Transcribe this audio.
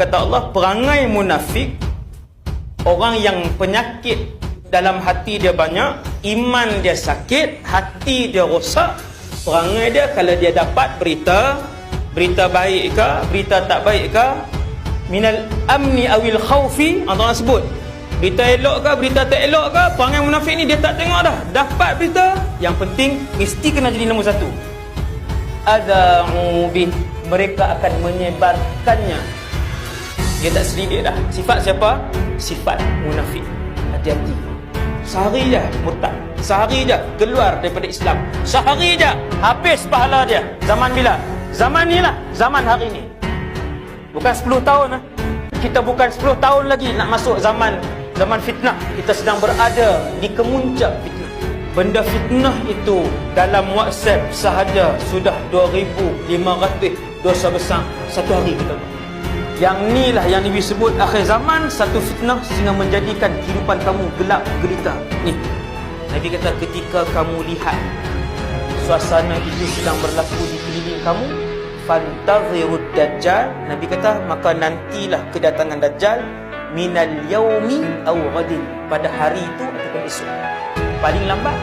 kata Allah, perangai munafik, orang yang penyakit dalam hati dia banyak, iman dia sakit, hati dia rosak. Perangai dia kalau dia dapat berita baik ke, berita tak baik ke, minal amni awil khawfi, Allah sebut berita elok ke, berita tak elok ke, perangai munafik ni dia tak tengok dah. Dapat berita, yang penting mesti kena jadi nombor satu. Ada'u bih, mereka akan menyebarkannya. Dia tak selidik dah. Sifat siapa? Sifat munafik. Hati-hati. Sehari je murtad, sehari je keluar daripada Islam, sehari je habis pahala dia. Zaman bila? Zaman ni lah, zaman hari ni. Bukan 10 tahun lah. Kita bukan 10 tahun lagi nak masuk zaman fitnah. Kita sedang berada di kemuncak fitnah. Benda fitnah itu dalam WhatsApp sahaja sudah 2,500 dosa besar satu hari kita. Yang ni lah yang Nabi sebut akhir zaman, satu fitnah sehingga menjadikan kehidupan kamu gelap gelita. Ni Nabi kata, ketika kamu lihat suasana itu sedang berlaku di keliling kamu, fantazirud dajjal, Nabi kata, maka nantilah kedatangan dajjal minal yaumi aw ghadin, pada hari itu ataupun esok. Paling lambat